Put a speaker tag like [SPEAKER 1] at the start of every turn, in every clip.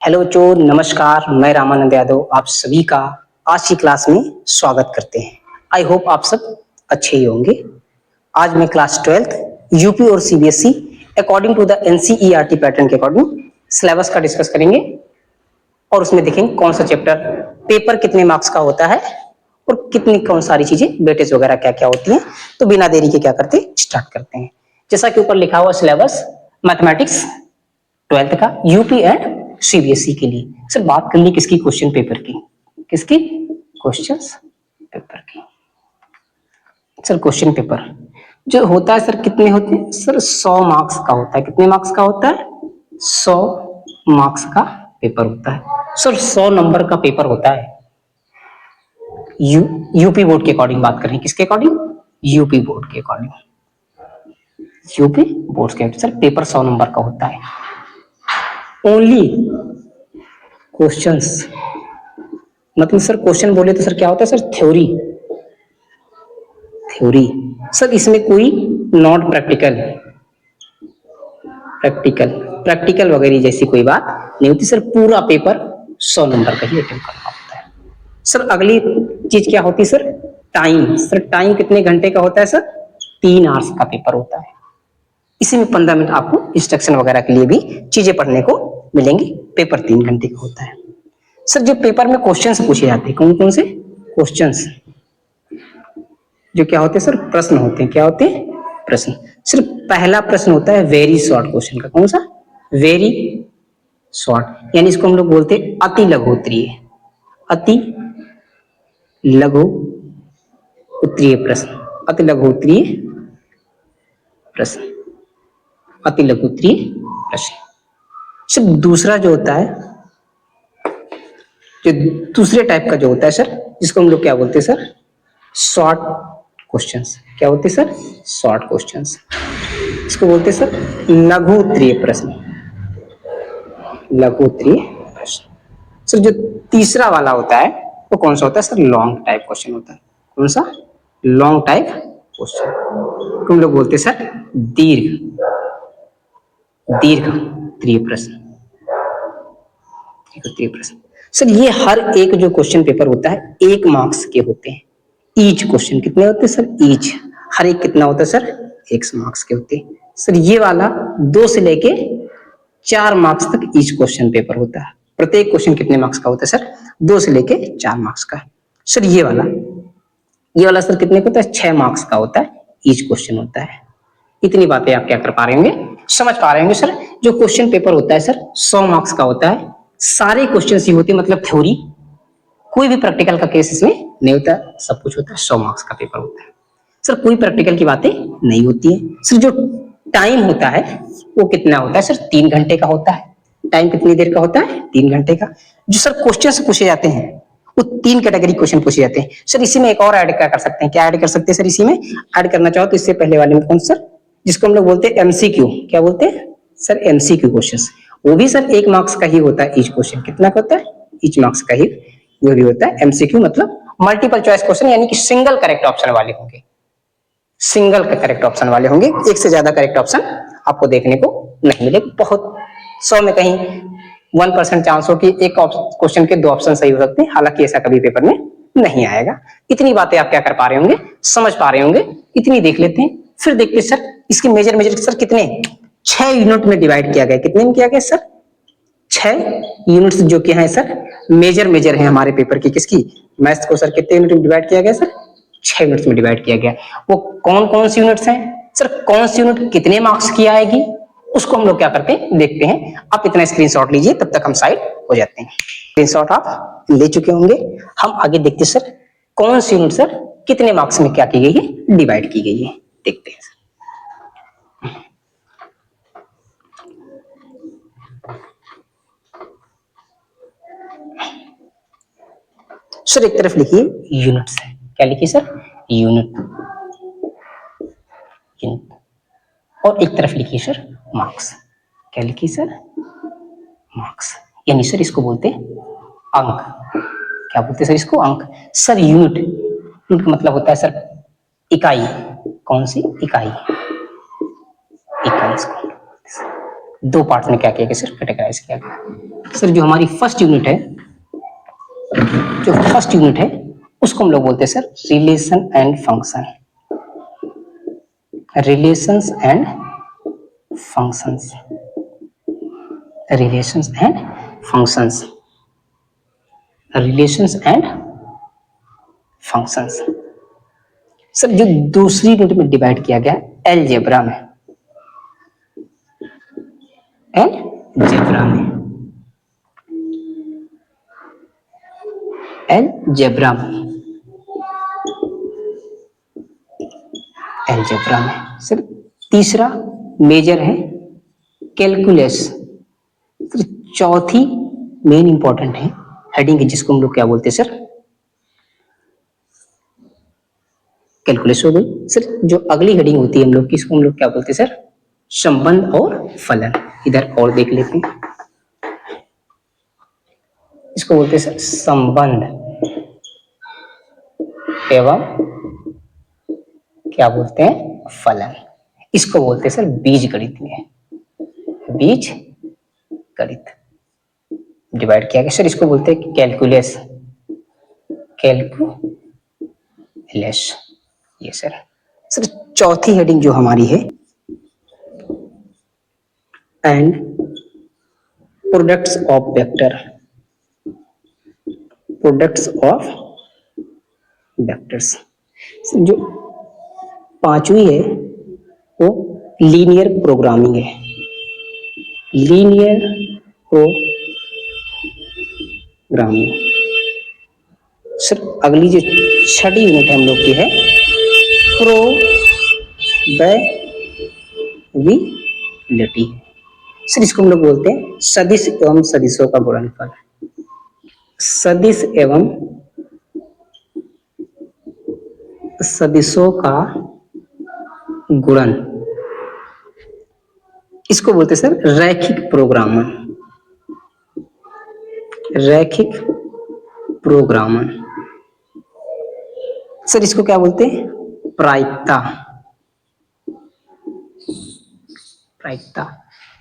[SPEAKER 1] Hello बच्चों, नमस्कार। मैं रामानंद यादव आप सभी का आज की क्लास में स्वागत करते हैं। आई होप आप सब अच्छे ही होंगे। आज मैं क्लास 12th यूपी और CBSE according to the NCERT pattern के अकॉर्डिंग सिलेबस का डिस्कस करेंगे और उसमें देखेंगे कौन सा चैप्टर पेपर कितने मार्क्स का होता है और कितनी कौन सारी चीजें वेटेज वगैरह क्या क्या होती हैं। तो बिना देरी के क्या करते हैं, स्टार्ट करते हैं। जैसा कि ऊपर लिखा हुआ सिलेबस मैथमेटिक्स 12th का यूपी एंड सीबीएसई के लिए। सर बात कर ली किसकी, क्वेश्चन पेपर की। किसकी? क्वेश्चंस पेपर की। सर क्वेश्चन पेपर जो होता है सर कितने होते हैं? सर 100 मार्क्स का होता है। कितने मार्क्स का होता है? 100 मार्क्स का पेपर होता है। सर 100 नंबर का पेपर होता है। यूपी बोर्ड के अकॉर्डिंग बात करें, किसके अकॉर्डिंग? यूपी बोर्ड के अकॉर्डिंग। यूपी बोर्ड के सर पेपर 100 नंबर का होता है। ओनली क्वेश्चंस, मतलब सर क्वेश्चन बोले तो सर क्या होता है? Sir theory. थ्योरी सर इसमें कोई नॉट प्रैक्टिकल प्रैक्टिकल प्रैक्टिकल वगैरह जैसी कोई बात नहीं होती। सर पूरा पेपर 100 नंबर का ही अटेम्प्ट करना होता है। सर अगली चीज क्या होती है? Sir time. सर टाइम कितने घंटे का होता है? सर 3 आवर्स का पेपर होता है। इसी में 15 मिनट आपको इंस्ट्रक्शन वगैरह के लिए भी चीजें पढ़ने को मिलेंगी। पेपर 3 घंटे का होता है। सर जो पेपर में क्वेश्चंस पूछे जाते हैं, कौन कौन से क्वेश्चंस जो क्या होते हैं? सर प्रश्न होते हैं। क्या होते हैं? प्रश्न। सिर्फ पहला प्रश्न होता है वेरी शॉर्ट क्वेश्चन का। कौन सा? वेरी शॉर्ट, यानी इसको हम लोग बोलते हैं अति लघु उत्तरीय। अति लघु उत्तरीय प्रश्न। अति लघु उत्तरीय प्रश्न। अति लघु उत्तरीय प्रश्न। सिर्फ दूसरा जो होता है, जो दूसरे टाइप का जो होता है सर, जिसको हम लोग क्या बोलते हैं? Sir short questions. क्या होते हैं सर? Short questions. इसको बोलते हैं सर लघु उत्तरीय प्रश्न। लघु उत्तरीय प्रश्न। सर जो तीसरा वाला होता है वो कौन सा होता है? सर लॉन्ग टाइप क्वेश्चन होता है। कौन सा? Long type question. हम लोग बोलते हैं सर दीर्घ उत्तरीय प्रश्न। उत्तरीय प्रश्न। सर ये हर एक जो क्वेश्चन पेपर होता है 1 मार्क्स के होते हैं। ईच क्वेश्चन कितने होते हैं? सर ईच हर एक कितना होता है? सर 1 मार्क्स के होते हैं। सर ये वाला 2 से लेके 4 मार्क्स तक ईच क्वेश्चन पेपर होता है। प्रत्येक क्वेश्चन कितने मार्क्स का होता है? सर 2 से लेके 4 मार्क्स का। सर ये वाला सर कितने का होता है? 6 मार्क्स का होता है। ईच क्वेश्चन होता है। इतनी बातें आप क्या कर पा रहे होंगे, समझ पा रहे होंगे। सर जो क्वेश्चन पेपर होता है सर 100 मार्क्स का होता है। सारे क्वेश्चन ही होते हैं, मतलब थ्योरी, कोई भी प्रैक्टिकल का केस इसमें नहीं होता। सब कुछ होता है, 100 मार्क्स का पेपर होता है। सर कोई प्रैक्टिकल की बातें नहीं होती है। सर जो टाइम होता है वो कितना होता है? सर 3 घंटे का होता है। टाइम कितनी देर का होता है? 3 घंटे का। जो सर क्वेश्चन पूछे जाते हैं वो 3 कैटेगरी क्वेश्चन पूछे जाते हैं। सर इसी में एक और ऐड क्या कर सकते हैं? क्या ऐड कर सकते हैं सर? इसी में ऐड करना चाहो तो इससे पहले वाले में कौन सर, जिसको हम लोग बोलते हैं एमसीक्यू। क्या बोलते हैं? Sir MCQ question. वो भी सर 1 मार्क्स का ही होता है। ईच क्वेश्चन कितना का होता है? ईच मार्क्स का ही वो भी होता है। एमसीक्यू मतलब मल्टीपल चॉइस क्वेश्चन, यानी कि सिंगल करेक्ट ऑप्शन वाले होंगे। सिंगल का करेक्ट ऑप्शन वाले होंगे। एक से ज्यादा करेक्ट ऑप्शन आपको देखने को नहीं मिलेगा। बहुत 100 में कहीं 1% चांस हो कि एक क्वेश्चन के 2 ऑप्शन सही हो सकते हैं। हालांकि ऐसा कभी पेपर में नहीं आएगा। इतनी बातें आप क्या कर पा रहे होंगे, समझ पा रहे होंगे। इतनी देख लेते हैं, फिर देखते हैं सर इसके मेजर सर कितने 6 यूनिट में डिवाइड किया गया। कितने में किया गया सर? 6 यूनिट्स जो कि है सर मेजर है हमारे पेपर की। किसकी? मैथ्स को सर कितने यूनिट में डिवाइड किया गया? सर 6 यूनिट्स में डिवाइड किया गया। वो कौन कौन सी यूनिट्स हैं सर? कौन सी यूनिट कितने मार्क्स की आएगी उसको हम लोग क्या करते हैं, देखते हैं। आप इतना स्क्रीनशॉट लीजिए, तब तक हम साइड हो जाते हैं। स्क्रीनशॉट आप ले चुके होंगे। हम आगे देखते हैं सर कौन सी यूनिट सर कितने मार्क्स में क्या की गई है, डिवाइड की गई है। देखते हैं सर। एक तरफ लिखिए यूनिट्स है। क्या लिखिए सर? यूनिट। और एक तरफ लिखिए सर मार्क्स। क्या लिखिए सर? मार्क्स। यानी सर इसको बोलते हैं अंक। क्या बोलते हैं सर इसको? अंक। सर यूनिट का मतलब होता है सर इकाई। कौन सी? इकाई। इकाई इसको 2 पार्ट में क्या किया गया सर? कैटेगराइज किया गया। सर जो हमारी फर्स्ट यूनिट है, जो फर्स्ट यूनिट है उसको हम लोग बोलते हैं sir relation and function, relations and functions, relations and functions, relations and functions. Sir जो दूसरी यूनिट में डिवाइड किया गया अलजेब्रा में, अलजेब्रा में, अलजेब्रा में, अलजेब्रा में। सर तीसरा मेजर है कैलकुलस। सर चौथी मेन इंपॉर्टेंट है हेडिंग है जिसको हम लोग क्या बोलते हैं सर, कैलकुलस हो गई। सर जो अगली हेडिंग होती है हम लोग की, इसको हम लोग क्या बोलते हैं सर, संबंध और फलन। इधर और देख लेते हैं, इसको बोलते हैं सर संबंध एवं क्या बोलते हैं फलन। इसको बोलते हैं सर बीज गणित में, बीज गणित डिवाइड किया गया। सर इसको बोलते हैं कैलकुलस, कैलकुलस, ये सर। सर चौथी हेडिंग जो हमारी है and products of vector, products of vectors. जो पांचवी है वो लीनियर प्रोग्रामिंग है, लीनियर प्रोग्रामिंग। सर अगली जो छठी यूनिट हम लोग की है प्रोबेबिलिटी। सर इसको हम लोग बोलते हैं सदिश एवं सदिशों का गुणनफल, सदिश एवं सदिशों का गुणन। इसको बोलते हैं सर रैखिक प्रोग्रामन, रैखिक प्रोग्रामन। सर इसको क्या बोलते हैं प्रायिकता, प्रायिकता।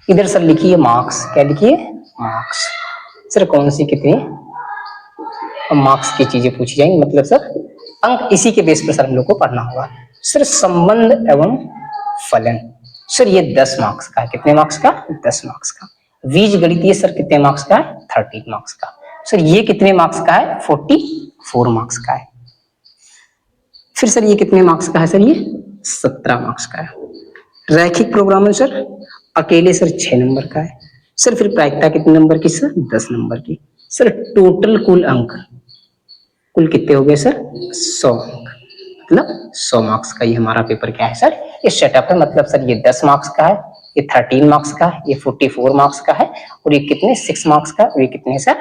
[SPEAKER 1] इधर सर लिखिए मार्क्स, क्या लिखिए मार्क्स। सर कौन सी कितनी मार्क्स की चीजें पूछी जाएंगी, मतलब सर अंक इसी के बेस पर सर हम लोग को पढ़ना होगा। सर संबंध एवं फलन, सर ये 10 मार्क्स का है। कितने मार्क्स का, 10 मार्क्स का। बीज गणितीय सर कितने मार्क्स का है, 30 मार्क्स का। सर ये कितने मार्क्स का है, 44 मार्क्स का है। फिर सर ये कितने मार्क्स का है, सर ये 17 मार्क्स का है। रैखिक प्रोग्रामर सर अकेले सर 6 नंबर का है। सर फिर प्रायिकता कितने नंबर की, सर 10 नंबर की। सर टोटल कुल अंक कुल कितने हो गए सर, 100 अंक, मतलब 100 मार्क्स का ये हमारा पेपर क्या है सर, ये सेटअप है। मतलब सर ये 10 मार्क्स का है, ये 13 मार्क्स का है, ये 44 मार्क्स का है, और ये कितने 6 मार्क्स का, और ये कितने सर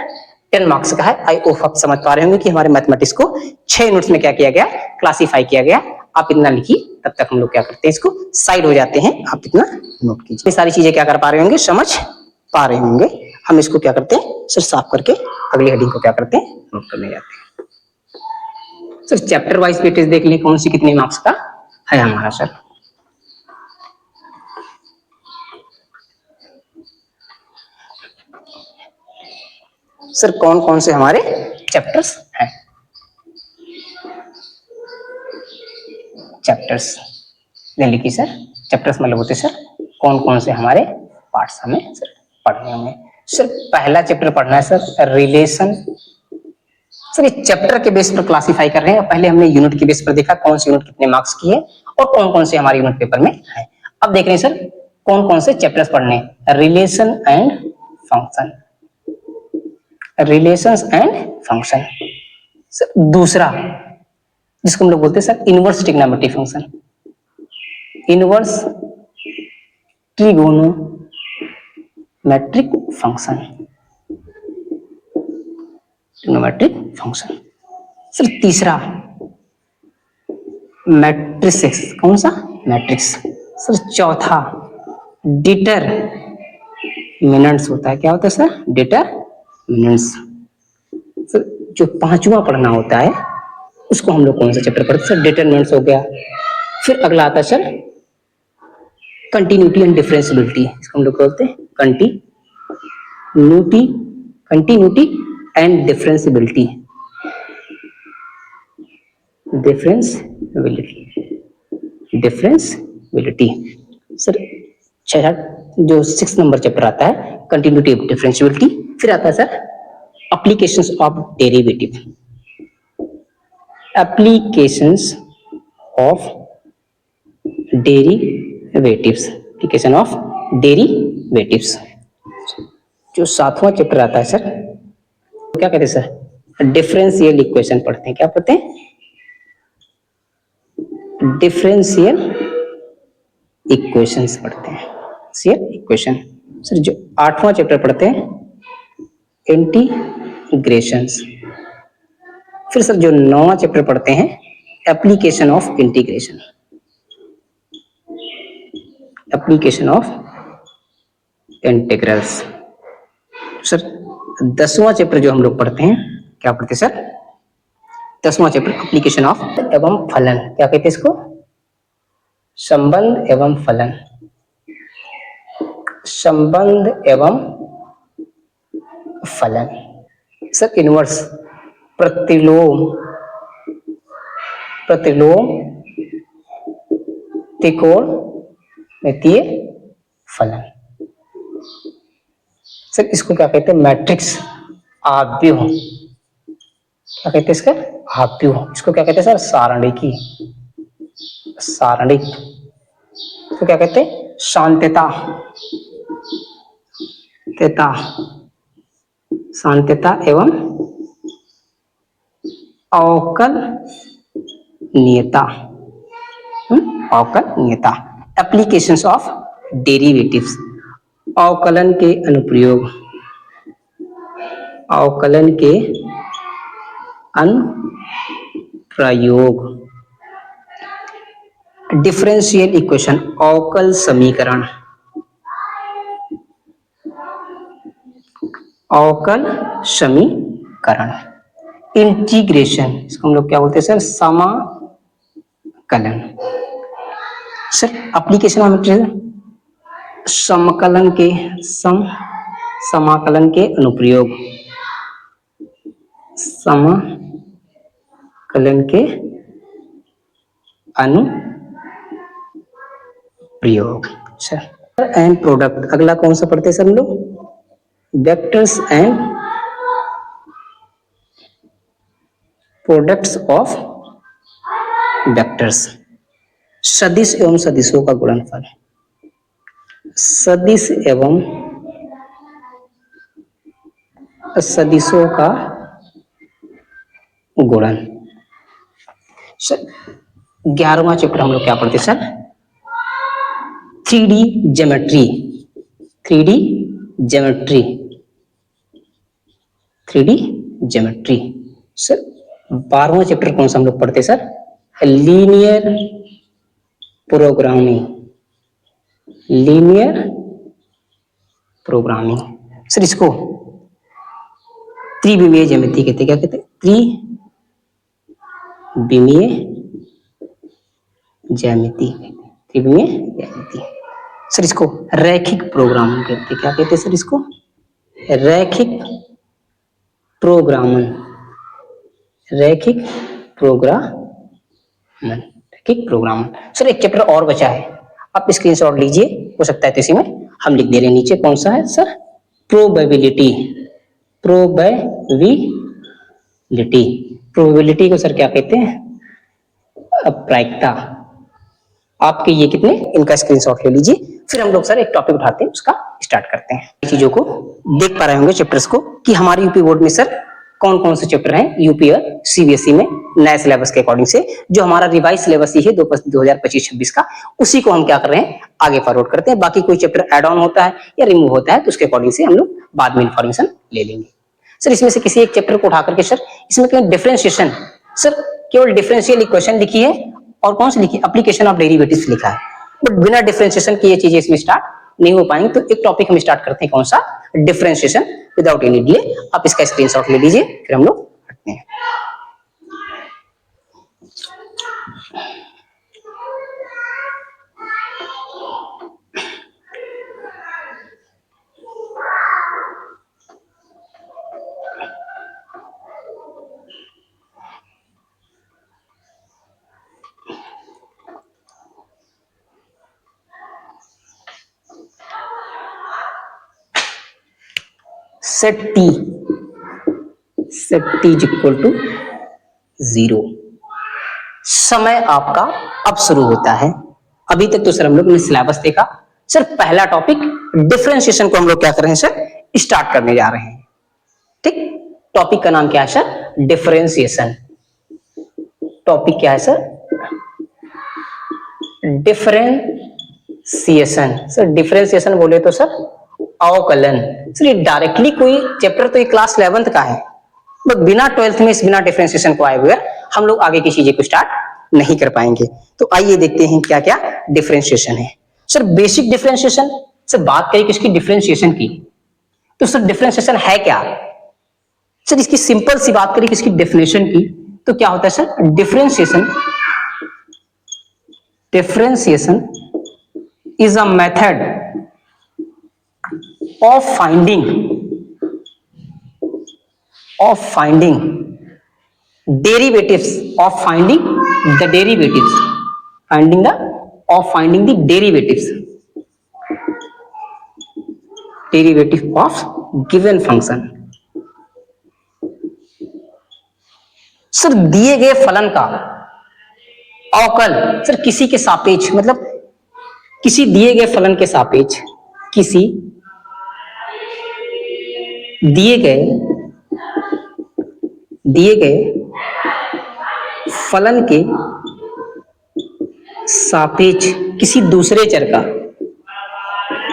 [SPEAKER 1] 10 मार्क्स का है। आई होप आप समझ पा रहे होंगे कि हमारे मैथमेटिक्स को 6 यूनिट्स में क्या किया गया, क्लासीफाई किया गया। आप इतना लिखिए, तब तक हम लोग क्या करते हैं, इसको साइड हो जाते हैं। आप इतना नोट कीजिए, ये सारी चीजें क्या कर पा रहे होंगे, समझ पा रहे होंगे। हम इसको क्या करते हैं सर साफ करके अगली हेडिंग को क्या करते हैं, नोट करने जाते हैं। सर चैप्टर वाइज वेटेज देख लें, कौन सी कितने मार्क्स का है हमारा सर। सर कौन कौन से हमारे चैप्टर्स हैं, चैप्टर्स लिखिए सर। चैप्टर्स मतलब होते सर कौन कौन से हमारे पार्ट्स हमें सर पढ़ने होंगे। सर पहला चैप्टर पढ़ना है सर रिलेशन। सर ये चैप्टर के बेस पर क्लासिफाई कर रहे हैं। पहले हमने यूनिट के बेस पर देखा कौन सी यूनिट कितने मार्क्स की है और कौन कौन से हमारे यूनिट पेपर में है। अब देख रहे हैं सर कौन कौन से चैप्टर्स पढ़ने हैं, relation and function, relations and function. Sir दूसरा जिसको हम लोग बोलते हैं sir inverse trigonometric function, inverse trigonometric function, trigonometric function. Sir तीसरा मैट्रिक्स, कौन सा मैट्रिक्स। सर चौथा डिटरमिनेंट्स होता है, क्या होता है सर डिटरमिनेंट्स। सर जो पांचवा पढ़ना होता है उसको हम लोग कौन सा चैप्टर पढ़ते हैं सर, डिटरमिनेंट्स हो गया। फिर अगला आता है सर कंटिन्यूटी एंड डिफरेंशियबिलिटी, इसको हम लोग बोलते हैं continuity continuity and differentiability, differentiability sir. छठा जो 6 नंबर चैप्टर आता है कंटिन्यूटी ऑफ डिफरेंशियबिलिटी। फिर आता है sir applications of derivative, applications of derivatives, application of derivatives. जो 7वां चैप्टर आता है सर क्या कहते हैं सर, डिफरेंशियल इक्वेशन पढ़ते हैं। क्या पढ़ते हैं, डिफरेंशियल इक्वेशंस पढ़ते हैं, डिफरेंशियल इक्वेशन। सर जो 8वां चैप्टर पढ़ते हैं इंटीग्रेशंस। फिर सर जो 9वां चैप्टर पढ़ते हैं application of integration, application of integrals. Sir 10वां चैप्टर जो हम लोग पढ़ते हैं क्या पढ़ते हैं सर, 10वां चैप्टर एप्लीकेशन ऑफ एवं फलन। क्या कहते हैं इसको, संबंध एवं फलन, संबंध एवं फलन। सर इनवर्स, प्रतिलोम, प्रतिलोम, त्रिकोणमितीय फलन। सर इसको क्या कहते हैं, मैट्रिक्स आव्यूह। क्या कहते हैं इसका, आव्यूह। इसको क्या कहते हैं सर, सारणिकी, सारणिक। इसको क्या कहते हैं, शांतता, तेता, शांतता एवं अवकलनीयता, अवकलनीयता। एप्लीकेशंस ऑफ डेरिवेटिव्स, अवकलन के अनुप्रयोग, अवकलन के अनुप्रयोग। डिफरेंशियल इक्वेशन, अवकल समीकरण, अवकल समीकरण। इंटीग्रेशन, इसको हम लोग क्या बोलते हैं सर, समाकलन। सर एप्लीकेशन ऑफ समकलन के समाकलन के अनुप्रयोग, समाकलन के अनुप्रयोग। अच्छा एंड प्रोडक्ट, अगला कौन सा पढ़ते हैं सर हम लोग, vectors and products of vectors. सदिश एवं सदिशों का गुणनफल, सदिश एवं सदिशों का गुणन। सर 11वां चैप्टर हम लोग क्या पढ़ते हैं sir, 3D geometry, 3D geometry, 3D geometry. Sir 12वां चैप्टर कौन सा हम लोग पढ़ते हैं sir, linear programming, linear programming. Sir इसको त्रिविमीय ज्यामिति कहते हैं। क्या कहते हैं, त्रिविमीय ज्यामिति, त्रिविमीय ज्यामिति। सर इसको रैखिक प्रोग्रामिंग कहते हैं। क्या कहते हैं सर इसको, रैखिक प्रोग्रामन, रैखिक प्रोग्रामन, रैखिक प्रोग्रामन। सर एक चैप्टर और बचा है, आप स्क्रीनशॉट लीजिए, हो सकता है तो इसी में हम लिख दे रहे हैं नीचे। कौन सा है सर, प्रोबेबिलिटी, प्रोबेबिलिटी। प्रोबेबिलिटी को सर क्या कहते हैं, प्रायिकता। आपके ये कितने, इनका स्क्रीनशॉट ले लीजिए। फिर हम लोग सर एक टॉपिक उठाते हैं, उसका स्टार्ट करते हैं। चीजों को देख पा रहे होंगे चैप्टर्स को, कि हमारे यूपी बोर्ड में सर कौन कौन से चैप्टर हैं यूपी और सीबीएसई में नए सिलेबस के अकॉर्डिंग से। जो हमारा रिवाइज सिलेबस ही है 2025-26 का, उसी को हम क्या कर रहे हैं, आगे फॉरवर्ड करते हैं। बाकी कोई चैप्टर ऐड ऑन होता है या रिमूव होता है तो उसके अकॉर्डिंग से हम लोग बाद में इंफॉर्मेशन ले लेंगे। सर इसमें से किसी एक चैप्टर को उठा करके सर, इसमें केवल डिफरेंशिएशन, सर केवल डिफरेंशियल इक्वेशन लिखी है और कौन सी लिखी, एप्लीकेशन ऑफ डेरिवेटिव्स लिखा है। बट बिना डिफरेंशिएशन की ये चीजें इसमें स्टार्ट नहीं हो पाएंगी। तो एक टॉपिक हम स्टार्ट करते हैं, कौन सा, डिफरेंशिएशन, विदाउट एनी डिले। आप इसका स्क्रीनशॉट ले लीजिए, फिर हम लोग करते हैं। Set T is equal to 0। समय आपका अब शुरू होता है। अभी तक तो सर हम लोग ने सिलेबस देखा। सर पहला टॉपिक डिफरेंशिएशन को हम लोग क्या कर रहे हैं सर, स्टार्ट करने जा रहे हैं। ठीक, टॉपिक का नाम क्या है सर, डिफरेंशिएशन। टॉपिक क्या है सर, डिफरेंशिएशन। सर डिफरेंशिएशन बोले तो सर अवकलन। सर ये डायरेक्टली कोई चैप्टर तो ये क्लास 11th का है, बट बिना 12th में, इस बिना डिफरेंशिएशन को आए हुए हम लोग आगे की चीजें को स्टार्ट नहीं कर पाएंगे। तो आइए देखते हैं क्या क्या डिफरेंशिएशन है। सर बेसिक डिफरेंशिएशन, सर बात करें किसकी, डिफरेंशिएशन की, तो सर डिफरेंशिएशन है क्या। सर इसकी सिंपल सी बात करें किसकी, डेफिनेशन की, तो क्या होता है sir, differentiation is a method of finding derivatives of finding the derivatives derivative of given function। Sir दिए गए फलन का अवकल, सर किसी के सापेक्ष, मतलब किसी दिए गए फलन के सापेक्ष, किसी दिए गए फलन के सापेक्ष किसी दूसरे चर का,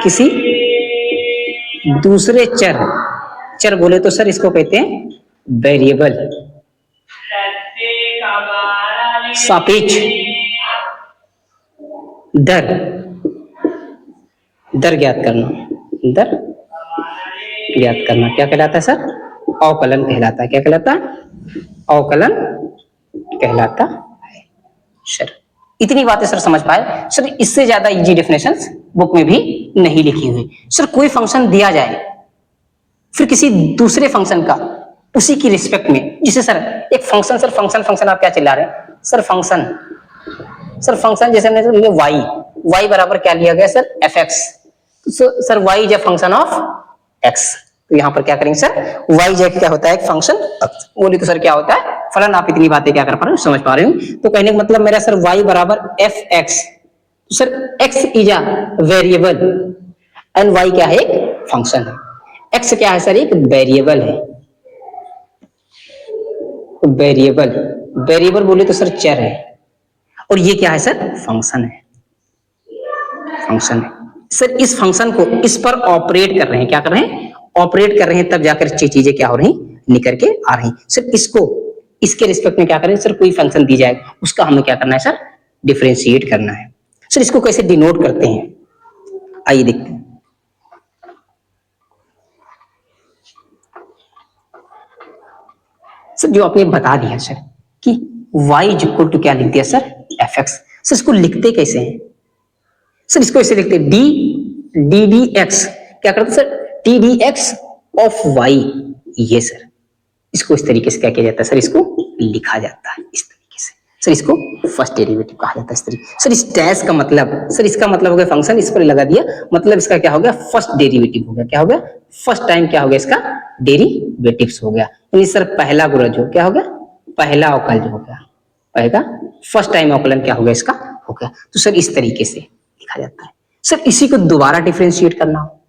[SPEAKER 1] किसी दूसरे चर बोले तो सर इसको कहते हैं वेरिएबल। सापेक्ष दर ज्ञात करना, क्या कहलाता है सर, अवकलन कहलाता है। क्या कहलाता है, अवकलन कहलाता है। सर इतनी बातें सर समझ पाए। सर इससे ज्यादा इजी डेफिनेशंस बुक में भी नहीं लिखी हुई। सर कोई फंक्शन दिया जाए, फिर किसी दूसरे फंक्शन का उसी की रिस्पेक्ट में, जिसे सर एक फंक्शन, सर फंक्शन आप क्या चिल्ला रहे हैं सर, फंक्शन जैसे हमने y बराबर क्या लिया गया sir, fx। Sir y is a function of x, तो यहाँ पर क्या करेंगे सर, y जैसे क्या होता है, एक फंक्शन बोली तो सर क्या होता है, फलन। आप इतनी बातें क्या कर पा रहे हो, समझ पा रहे हो। तो कहने का मतलब मेरा सर y बराबर fx, तो sir x is a variable and y क्या है, एक फंक्शन है। x क्या है सर, एक वेरिएबल है। वेरिएबल बोले तो सर चर है, और ये क्या है सर, फंक्शन है। सर इस फंक्शन को इस पर ऑपरेट कर रहे हैं, क्या कर रहे हैं, ऑपरेट कर रहे हैं, तब जाकर चीजें क्या हो रही, निकल के आ रही। सर इसको इसके रिस्पेक्ट में क्या करें सर, कोई फंक्शन दी जाए, उसका हमें क्या करना है सर, डिफरेंशिएट करना है। सर इसको कैसे डिनोट करते हैं, आइए देखते हैं। सर जो आपने बता दिया सर कि y इज इक्वल टू क्या लिख दिया सर, fx। सर इसको लिखते कैसे हैं, सर इसको ऐसे लिखते हैं ddx, क्या करते हैं सर, ddx ऑफ y। ये सर इसको इस तरीके से क्या किया जाता है सर, इसको लिखा जाता है इस तरीके से। सर इसको फर्स्ट डेरिवेटिव कहा जाता है इस तरीके। सर इस डैश का मतलब, सर इसका मतलब हो गया फंक्शन, इस पर लगा दिया, मतलब इसका क्या हो गया, फर्स्ट डेरिवेटिव हो गया। क्या हो गया, फर्स्ट टाइम क्या हो गया, इसका डेरिवेटिव्स हो गया। यानी सर पहला गुणज जो क्या हो गया, पहला अवकल जो हो गया, पहला फर्स्ट टाइम अवकलन क्या हो गया, इसका हो गया। तो सर इस तरीके से लिखा जाता है। सर इसी को दोबारा डिफरेंशिएट करना हो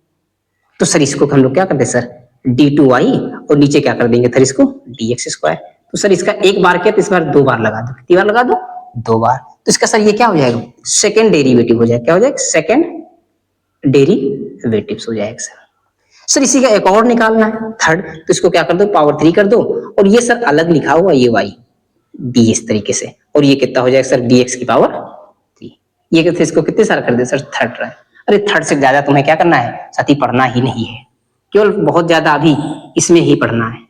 [SPEAKER 1] तो सर इसको हम लोग क्या करते हैं सर, d2y, और नीचे क्या कर देंगे सर, इसको dx²। तो सर इसका एक बार किया तो इस बार दो बार लगा दो, कितनी बार लगा दो, दो बार। तो इसका सर ये क्या हो जाएगा, सेकंड डेरिवेटिव हो जाएगा। क्या हो जाएगा, सेकंड डेरिवेटिव्स हो जाएगा सर। सर इसी का एक और निकालना है, थर्ड, तो इसको क्या कर दो, पावर 3 कर दो, और ये सर अलग लिखा हुआ ये y d इस तरीके से, और ये कितना हो जाएगा सर, dx की पावर 3। ये कहते इसको कितने सारा कर दे सर, थर्ड। अरे थर्ड से ज्यादा तुम्हें क्या करना है साथी, पढ़ना ही नहीं है, केवल बहुत ज्यादा अभी इसमें ही पढ़ना है।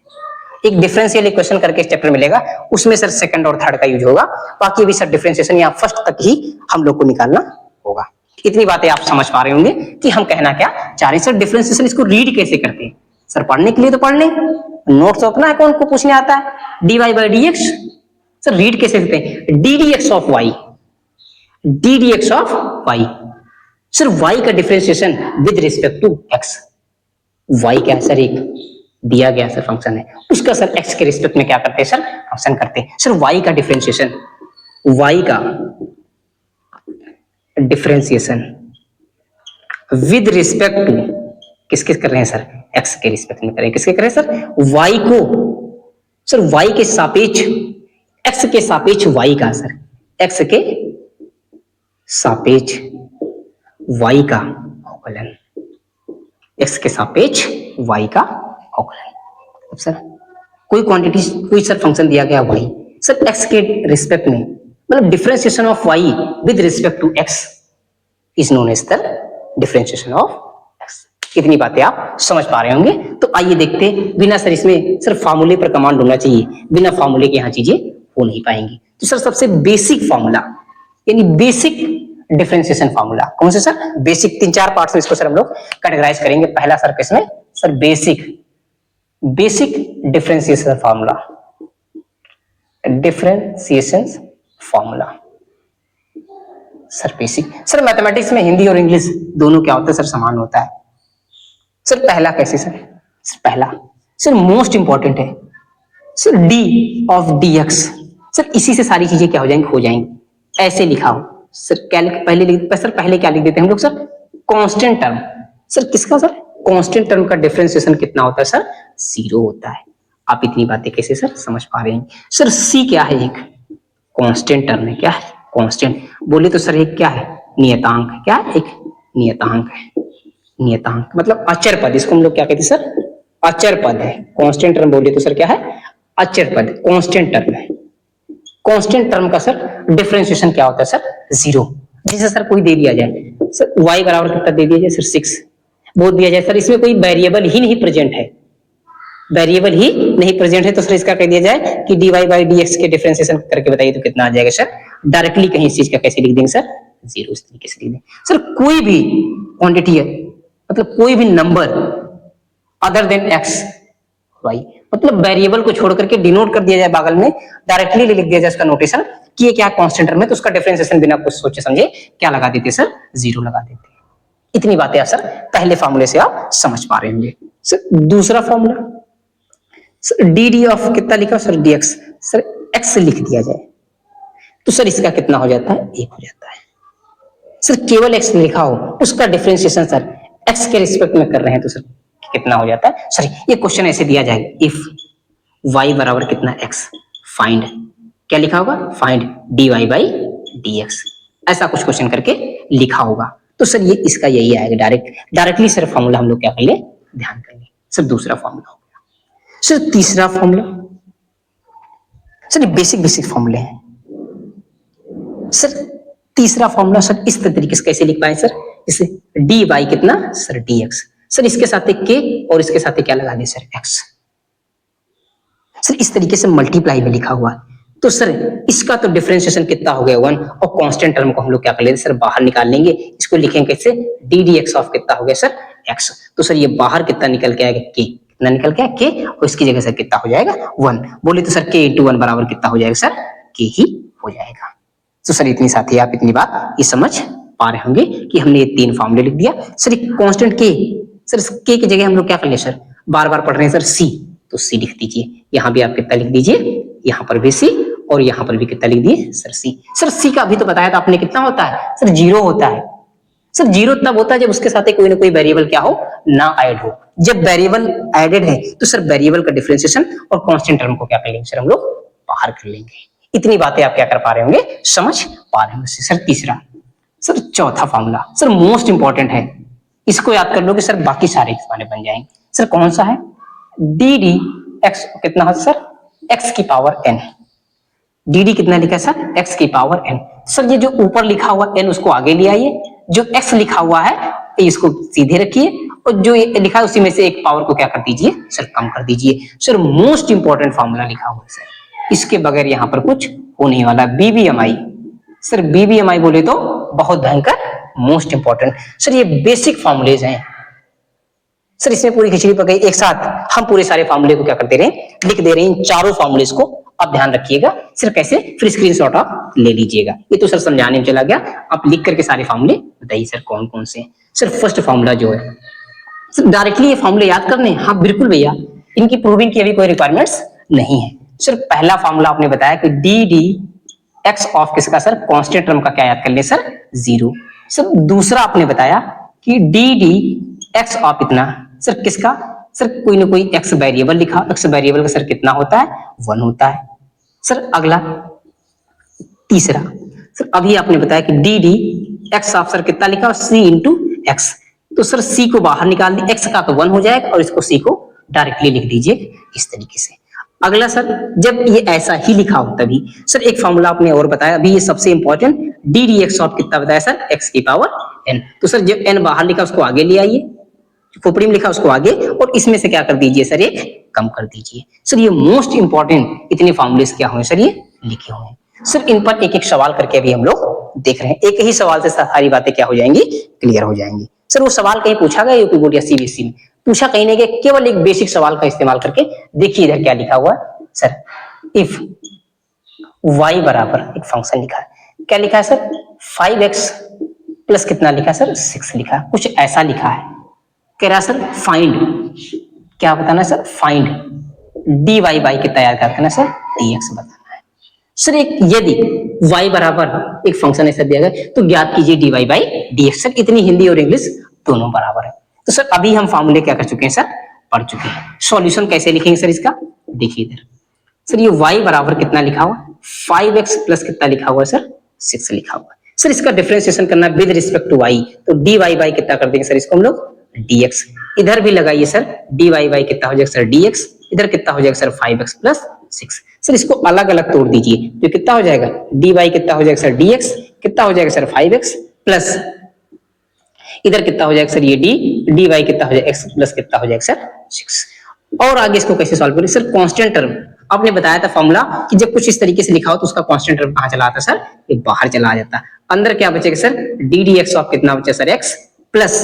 [SPEAKER 1] एक डिफरेंशियल इक्वेशन करके इस चैप्टर मिलेगा, उसमें सर सेकंड और थर्ड का यूज होगा, बाकी भी सर डिफरेंशिएशन या फर्स्ट तक ही हम लोग को निकालना होगा। इतनी बातें आप समझ पा रहे होंगे कि हम कहना क्या चाह रहे हैं। सर डिफरेंशिएशन इसको रीड कैसे करते हैं, सर पढ़ने के लिए तो पढ़ लें, नोट्स अपना है, कौन को पूछने आता है, dy/dx। सर रीड कैसे करते हैं, ddx of y। Sir y का differentiation with respect to x। y क्या है सर, एक दिया गया सर फंक्शन है, उसका सर एक्स के रिस्पेक्ट में क्या करते हैं सर, फंक्शन करते हैं सर। वाई का डिफरेंशिएशन, वाई का डिफरेंशिएशन विद रिस्पेक्ट टू किस किस कर रहे हैं सर, एक्स के रिस्पेक्ट में करें, किसके करें सर, वाई को सर, वाई के सापेक्ष, एक्स के सापेक्ष वाई का सर, एक्स के सापेक्ष वाई का अवकलन, एक्स के सापेक्ष वाई का अवकलन। अब सर कोई क्वांटिटी, कोई सर फंक्शन दिया गया वाई सर, एक्स के रिस्पेक्ट में, मतलब differentiation of Y with respect to X is known as the differentiation of X. इतनी बातें आप समझ पा रहे होंगे। तो आइए देखते हैं, बिना सर इसमें सर फार्मूले पर कमांड होना चाहिए, बिना फार्मूले के यहाँ चीजें हो नहीं पाएंगी। तो सर सबसे बेसिक फार्मूला यानी बेसिक डिफरेंशिएशन फार्मूला कौन से सर, बेसिक, 3-4 पार्ट्स में इसको सर हम लोग कैटेगराइज करेंगे। पहला सर किसमें sir, basic differentiation formula, differentiation formula sir basic. Sir mathematics में हिंदी और इंग्लिश दोनों क्या होता है सर, समान होता है सर। पहला कैसे सर, पहला सर मोस्ट इंपॉर्टेंट है sir, D of D x sir, इसी से सारी चीजें क्या हो जाएंगी, हो जाएंगी। ऐसे लिखा हो सर, पहले क्या लिख देते हैं हम लोग सर, कांस्टेंट टर्म सर, किसका सर, कांस्टेंट टर्म का डिफरेंशिएशन कितना होता है सर, 0 होता है। आप इतनी बातें कैसे सर समझ पा रहे हैं सर। सी क्या है, एक कांस्टेंट टर्म है, क्या है कांस्टेंट, बोले तो सर एक क्या है, नियतांक, क्या है, एक नियतांक है। नियतांक मतलब अचर पद, इसको हम लोग क्या कहते हैं सर, अचर पद है। कांस्टेंट टर्म बोले तो सर क्या है, अचर पद, कांस्टेंट टर्म है। कांस्टेंट टर्म का सर डिफरेंशिएशन क्या होता है सर, 0। जैसे सर कोई दे दिया जाए सर, y बराबर कितना दे दिया जाए सर, 6 बोल दिया जाए सर, इसमें कोई वेरिएबल ही नहीं प्रेजेंट है, वेरिएबल ही नहीं प्रेजेंट है, तो सर इसका कह दिया जाए कि dy बाई dx के डिफरेंशिएशन करके बताइए तो कितना आ जाएगा सर। डायरेक्टली कहीं इस चीज का कैसे लिख देंगे सर, 0 इस तरीके से लिख देंगे सर। कोई भी क्वांटिटी है, मतलब कोई भी number other than x y, मतलब वेरिएबल को छोड़ करके डिनोट कर दिया जाए बगल में, डायरेक्टली लिख दिया जाए उसका नोटेशन कि ये क्या कांस्टेंट टर्म है, तो उसका डिफरेंशिएशन बिना कुछ सोचे समझे क्या लगा देते सर, 0 लगा देते। इतनी बातें आप सर पहले फार्मूले से आप समझ पा रहे होंगे सर। दूसरा formula sir, D D of कितना लिखा sir, D x sir, x लिख दिया जाए तो सर इसका कितना हो जाता है, 1 हो जाता है सर। केवल एक्स लिखा हो, उसका डिफरेंशिएशन सर एक्स के रिस्पेक्ट में कर रहे हैं तो सर कितना हो जाता है। सॉरी, ये क्वेश्चन ऐसे दिया जाएगा, इफ y बराबर कितना x, फाइंड क्या लिखा होगा, फाइंड dy बाई dx, ऐसा कुछ क्वेश्चन करके लिखा होगा। तो सर ये इसका यही आएगा, डायरेक्टली सर फॉर्मूला हम लोग क्या कर ले, ध्यान कर ले सर। दूसरा फॉर्मूला हो गया सर। तीसरा फॉर्मूला सर, बेसिक फॉर्मूले हैं सर। तीसरा फॉर्मूला सर इस तरीके से कैसे लिख पाए सर, इसे डी बाई कितना सर, dx सर, इसके साथ एक के और इसके साथ क्या लगा दे सर, x सर, इस तरीके से मल्टीप्लाई में लिखा हुआ है। तो सर इसका तो डिफरेंशिएशन कितना हो गया, 1, और कांस्टेंट टर्म को हम लोग क्या कर लेंगे सर, बाहर निकाल लेंगे। इसको लिखेंगे कैसे, डी डी एक्स ऑफ कितना हो गया सर, x। तो सर ये बाहर कितना निकल के आएगा, k, कितना निकल के आएगा k, और इसकी जगह सर कितना हो जाएगा, 1। बोले तो सर k इंटू 1 बराबर कितना हो जाएगा सर, k ही हो जाएगा। तो सर इतनी साथी आप इतनी बात ये समझ पा रहे होंगे कि हमने ये 3 फॉर्मूले लिख दिया सर। एक कांस्टेंट k सर, k की जगह हम लोग क्या कर ले सर, बार बार पढ़ रहे हैं सर c, तो c लिख दीजिए। यहाँ भी आप कितना लिख दीजिए, यहाँ पर भी c, और यहाँ पर भी कितना लिख दिए सर, c। सर c का अभी तो बताया था आपने, कितना होता है सर, 0 होता है सर। 0 तब होता है जब उसके साथ कोई ना कोई वेरिएबल क्या हो, ना ऐड हो। जब वेरिएबल एडेड है तो सर वेरिएबल का डिफरेंशिएशन और कांस्टेंट टर्म को क्या कर लेंगे सर, हम लोग बाहर कर लेंगे। इतनी बातें आप क्या कर पा रहे होंगे, समझ पा रहे होंगे सर। तीसरा सर, चौथा फॉर्मूला सर मोस्ट इंपॉर्टेंट है, इसको याद कर लो कि सर बाकी सारे वाले बन जाएंगे सर। कौन सा है, डी डी एक्स कितना है सर, एक्स की पावर n, डी डी कितना लिखा है सर, एक्स की पावर n। सर ये जो ऊपर लिखा हुआ n उसको आगे ले आइए, जो x लिखा हुआ है इसको सीधे रखिए, और जो लिखा है उसी में से एक पावर को क्या कर दीजिए सर, कम कर दीजिए सर। मोस्ट इंपॉर्टेंट फॉर्मूला लिखा हुआ है सर, इसके बगैर यहाँ पर कुछ हो नहीं वाला। बीबीएमआई सर, बीबीएमआई बोले तो बहुत भयंकर मोस्ट इंपॉर्टेंट सर। ये बेसिक फॉर्मूलेज हैं सर, इसमें पूरी खिचड़ी पक गई। एक साथ हम पूरे सारे फॉर्मूले को क्या करते रहे, लिख दे रहे हैं, चारों फॉर्मूलेज को आप ध्यान रखिएगा सर। कैसे, फिर स्क्रीनशॉट आप ले लीजिएगा। ये तो सर समझाने में चला गया, आप लिख करके सारे फॉर्मूले बताइए सर कौन कौन से। सर फर्स्ट फॉर्मूला जो है सर, डायरेक्टली ये फॉर्मूले याद करने, हाँ बिल्कुल भैया, इनकी प्रूविंग की अभी कोई रिक्वायरमेंट्स नहीं है। सिर्फ पहला फॉर्मूला आपने बताया कि डी डी एक्स ऑफ किसका सर, कांस्टेंट टर्म का क्या याद कर ले सर, जीरो। सर दूसरा आपने बताया कि डी डी एक्स ऑफ इतना, सर किसका, सर कोई ना कोई एक्स वेरिएबल लिखा, एक्स वेरिएबल का सर कितना होता है, 1 होता है। सर अगला तीसरा, सर अभी आपने बताया कि D D x of sir कितना लिखा, सी इंटू एक्स, तो सर सी को बाहर निकाल दी, एक्स का तो 1 हो जाएगा और इसको सी को डायरेक्टली लिख दीजिए इस तरीके से। अगला सर जब ये ऐसा ही लिखा हो तभी सर एक फॉर्मूला आपने और बताया, अभी ये सबसे important, D D x of कितना बताया सर, एक्स की पावर एन। तो सर जब एन बाहर लिखा उसको आगे ले आइए, खोपड़ी में लिखा उसको आगे, और इसमें से क्या कर दीजिए सर, एक कम कर दीजिए। सर ये मोस्ट इंपॉर्टेंट इतने फॉर्मूलेस क्या हुए सर, ये लिखे हुए हैं। सर इन पर एक एक सवाल करके अभी हम लोग देख रहे हैं, एक ही सवाल से सारी बातें क्या हो जाएंगी, क्लियर हो जाएंगी। सर वो सवाल कहीं पूछा गया यूपी बोर्ड या सीबीएसई में, पूछा कहीं नहीं गया, केवल एक बेसिक सवाल का इस्तेमाल करके देखिए इधर क्या लिखा हुआ है सर, इफ y बराबर एक फंक्शन लिखा है, क्या लिखा है सर, 5x प्लस कितना लिखा है सर, 6 लिखा है, कुछ ऐसा लिखा है। कह रहा सर फाइंड, क्या बताना है सर, फाइंड dy बाई कितना याद करना सर, dx बताना है। सर एक यदि y बराबर एक फंक्शन ऐसा दिया गया तो ज्ञात कीजिए dy बाई dx। सर इतनी हिंदी और इंग्लिश दोनों बराबर है। तो सर अभी हम फॉर्मूले क्या कर चुके हैं सर, पढ़ चुके हैं। सॉल्यूशन कैसे लिखेंगे सर इसका, देखिए इधर सर ये y बराबर कितना लिखा हुआ, 5x प्लस कितना लिखा हुआ है सर, 6 लिखा हुआ है। सर इसका डिफरेंशिएशन करना विद रिस्पेक्ट टू y, तो dy बाई कितना कर देंगे सर इसको हम लोग, dx। इधर भी लगाइए सर, dy बाई कितना हो जाएगा सर, dx, इधर कितना हो जाएगा सर 5x प्लस 6। सर इसको अलग अलग तोड़ दीजिए, तो कितना हो जाएगा, dy कितना हो जाएगा सर, dx कितना हो जाएगा सर 5x प्लस इधर कितना हो जाएगा सर ये dy कितना हो जाएगा x प्लस कितना हो जाएगा सर 6। और आगे इसको कैसे सॉल्व करें सर, कांस्टेंट टर्म आपने बताया था फॉर्मूला कि जब कुछ इस तरीके से लिखा हो तो उसका कांस्टेंट टर्म कहां चला आता सर, ये बाहर चला जाता। अंदर क्या बचेगा sir, D D x of कितना बचा सर, x प्लस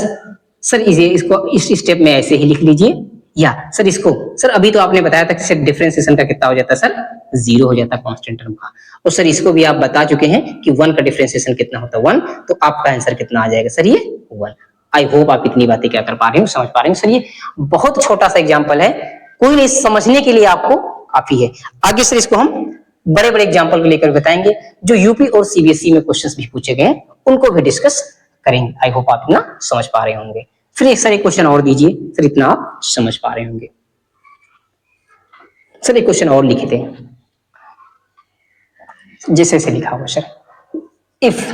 [SPEAKER 1] सर इसे इसको इस स्टेप में ऐसे ही लिख लीजिए, या सर इसको सर अभी तो आपने बताया था कि सर डिफरेंशिएशन का कितना हो जाता है सर, 0 हो जाता है कांस्टेंट टर्म का। और सर इसको भी आप बता चुके हैं कि 1 का डिफरेंशिएशन कितना होता है 1, तो आपका आंसर कितना आ जाएगा सर, ये 1। आई होप आप इतनी बातें क्या कर पा रहे हो, समझ पा रहे हो। सर ये बहुत छोटा सा एग्जाम्पल है, कोई नहीं, समझने के लिए आपको काफी है। आगे सर इसको हम बड़े बड़े एग्जाम्पल लेकर बताएंगे, जो यूपी और सीबीएसई में क्वेश्चंस भी पूछे गए हैं उनको भी डिस्कस करेंगे। आई होप आप इतना समझ पा रहे होंगे। फिर एक सर एक क्वेश्चन और दीजिए, सर इतना आप समझ पा रहे होंगे। सर एक क्वेश्चन और लिखे थे, जैसे ऐसे लिखा हुआ सर, इफ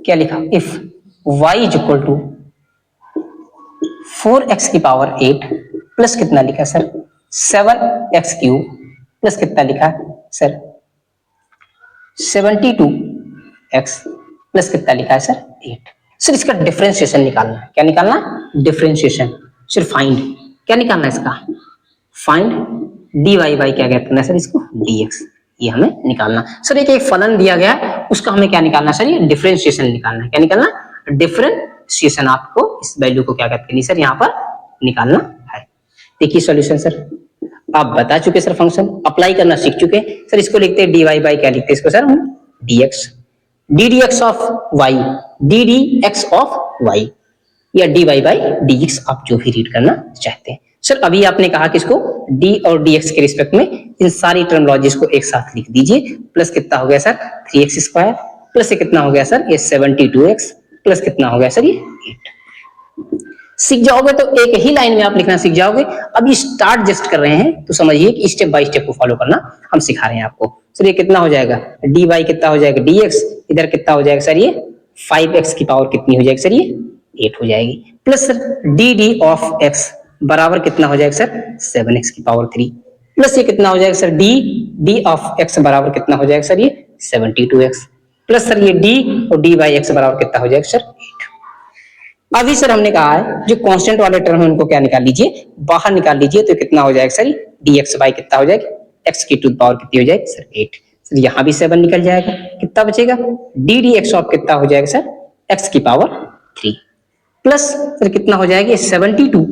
[SPEAKER 1] क्या लिखा, if y is equal to 4x की पावर 8 प्लस कितना लिखा सर, 7x क्यूब प्लस कितना लिखा सर, 72x प्लस कितना लिखा है सर 8। सर इसका डिफरेंशिएशन निकालना है, क्या निकालना, डिफरेंशिएशन। सर फाइंड क्या निकालना है इसका, फाइंड dy बाई क्या कहते हैं सर इसको, dx, ये हमें निकालना। सर एक फलन दिया गया है उसका हमें क्या निकालना सर, ये डिफरेंशिएशन निकालना है। क्या निकालना, डिफरेंशिएशन। आपको इस वैल्यू को क्या कहते हैं सर, यहाँ पर निकालना है। देखिए सॉल्यूशन सर, आप बता चुके सर, फंक्शन अप्लाई करना सीख चुके। सर इसको लिखते हैं dy बाई क्या लिखते हैं इसको सर हम, dx, ddx of y, ddx of y, या dy बाई dx, आप जो भी रीड करना चाहते हैं। सर अभी आपने कहा कि इसको d और dx के रिस्पेक्ट में इन सारी टर्मोलॉजीज को एक साथ लिख दीजिए। प्लस कितना हो गया सर 3x स्क्वायर, प्लस ये कितना हो गया सर ये 72x, प्लस कितना हो गया सर ये 8। सीख जाओगे तो एक ही लाइन में आप लिखना सीख जाओगे। अभी स्टार्ट जस्ट कर रहे हैं तो समझिए कि स्टेप बाय स्टेप को फॉलो करना हम सिखा रहे हैं आपको। सर ये कितना हो जाएगा, dy बाई कितना हो जाएगा dx, इधर कितना हो जाएगा सर ये 5x की पावर कितनी हो जाएगी सर, ये 8 हो जाएगी, plus sir dd of x बराबर कितना हो जाएगा सर 7x की पावर 3, प्लस ये कितना हो जाएगा सर d ऑफ x बराबर कितना हो जाएगा सर ये 72x, प्लस सर ये d और d बाई x बराबर कितना हो जाएगा सर 8। अभी सर हमने कहा है जो कांस्टेंट वाले टर्म है उनको क्या निकाल लीजिए, बाहर निकाल लीजिए, तो कितना हो जाएगा सर dx बाई कितना हो जाएगा x की टू द पावर कितनी हो जाएगी सर 8। सर यहाँ भी 7 निकल जाएगा, कितना बचेगा ddx ऑफ कितना हो जाएगा सर x की पावर 3, प्लस सर कितना हो जाएगा 72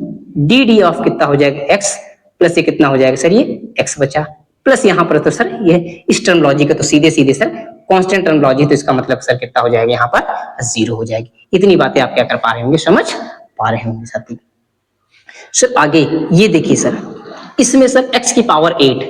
[SPEAKER 1] dd ऑफ कितना हो जाएगा x, प्लस ये कितना हो जाएगा सर ये x बचा, प्लस यहाँ पर तो सर ये इस टर्मोलॉजी का तो सीधे सीधे सर कांस्टेंट टर्मोलॉजी, तो इसका मतलब सर कितना हो जाएगा यहाँ पर 0 हो जाएगी। इतनी बातें आप क्या कर पा रहे होंगे, समझ पा रहे होंगे साथी। सर आगे ये देखिए सर, इसमें सर x की पावर 8,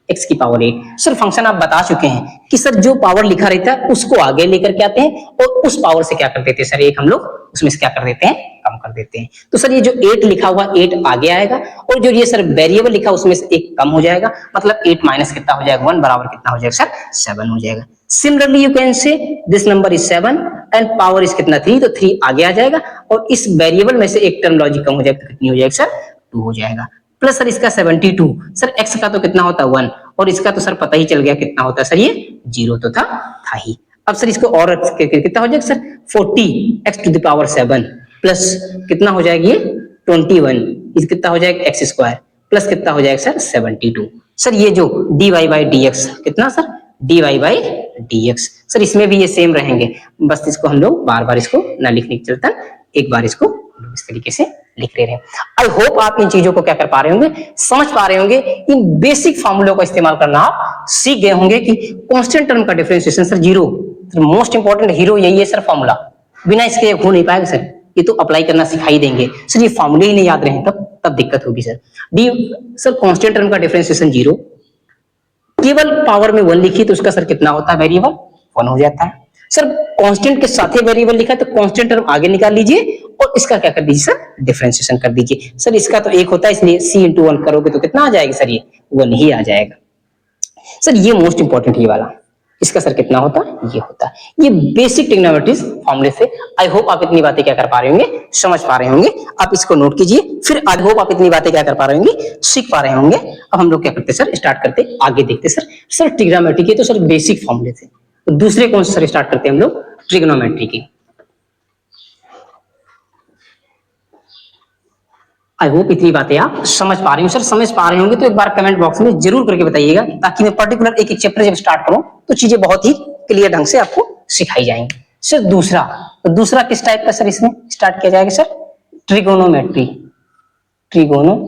[SPEAKER 1] x की पावर 8 सर फंक्शन आप बता चुके हैं कि सर जो पावर लिखा रहता है उसको आगे लेकर के आते हैं और उस पावर से क्या कर देते हैं सर, एक हम लोग उसमें से क्या कर देते हैं, कम कर देते हैं। तो सर ये जो 8 लिखा हुआ 8 आगे आएगा और जो ये सर वेरिएबल लिखा उसमें से एक कम हो जाएगा, मतलब 8 माइनस कितना हो जाएगा 1 बराबर कितना हो जाएगा सर 7 हो जाएगा। Similarly you can say this number is 7 and power is कितना 3, तो 3 आगे आ जाएगा और इस वेरिएबल में से एक टर्म लॉजिक कम हो जाएगा तो कितनी हो जाएगी सर 2 हो जाएगा। प्लस सर इसका 72 सर x का तो कितना होता है 1 और इसका तो सर पता ही चल गया कितना होता है सर, ये 0 तो था ही। अब सर इसको और कितना हो जाएगा sir 40 x to the power 7 plus कितना हो जाएगा ये 21, इस कितना हो जाएगा x स्क्वायर प्लस कितना हो जाएगा सर 72। सर ये जो dy बाई dx कितना sir dy by dx, sir इसमें भी ये सेम रहेंगे, बस इसको हम लोग बार बार इसको ना लिखने के चलता, एक बार इसको इस तरीके से लिख ले रहे हैं। आई होप आप इन चीजों को क्या कर पा रहे होंगे, समझ पा रहे होंगे, इन बेसिक फॉर्मूलों का इस्तेमाल करना आप सीख गए होंगे कि कांस्टेंट टर्म का differentiation sir zero, most important hero यही है सर फॉर्मूला, बिना इसके हो नहीं पाएगा सर, ये तो अप्लाई करना सिखाई देंगे सर, ये फॉर्मूले ही नहीं याद रहे तब दिक्कत होगी sir. D sir constant term का डिफरेंशिएशन जीरो, केवल पावर में 1 लिखी तो उसका सर कितना होता है वेरिएबल 1 हो जाता है। सर कांस्टेंट के साथ ही वेरिएबल लिखा तो कांस्टेंट टर्म आगे निकाल लीजिए और इसका क्या कर दीजिए सर डिफरेंशिएशन कर दीजिए। सर इसका तो 1 होता है इसलिए c इंटू 1 करोगे तो कितना आ जाएगा सर, ये 1 ही आ जाएगा। सर ये मोस्ट इंपॉर्टेंट ये वाला, इसका सर कितना होता है, ये होता है। ये बेसिक ट्रिग्नोमेट्रीज फॉर्मूले से आई होप आप इतनी बातें क्या कर पा रहे होंगे, समझ पा रहे होंगे। आप इसको नोट कीजिए, फिर आई होप आप इतनी बातें क्या कर पा रहे होंगे, सीख पा रहे होंगे। अब हम लोग क्या करते सर, स्टार्ट करते आगे देखते सर ट्रिग्नोमेट्री के तो सर बेसिक फॉर्मूले थे, तो दूसरे कौन से सर स्टार्ट करते हैं हम लोग ट्रिग्नोमेट्री की। आई होप इतनी बातें आप समझ पा रहे हो सर, समझ पा रहे होंगे तो एक बार कमेंट बॉक्स में जरूर करके बताइएगा, ताकि मैं पर्टिकुलर एक एक चैप्टर जब स्टार्ट करूं तो चीजें बहुत ही क्लियर ढंग से आपको सिखाई जाएंगी। सर दूसरा, तो दूसरा किस टाइप का सर इसमें स्टार्ट किया जाएगा sir, trigonometry, trigonometric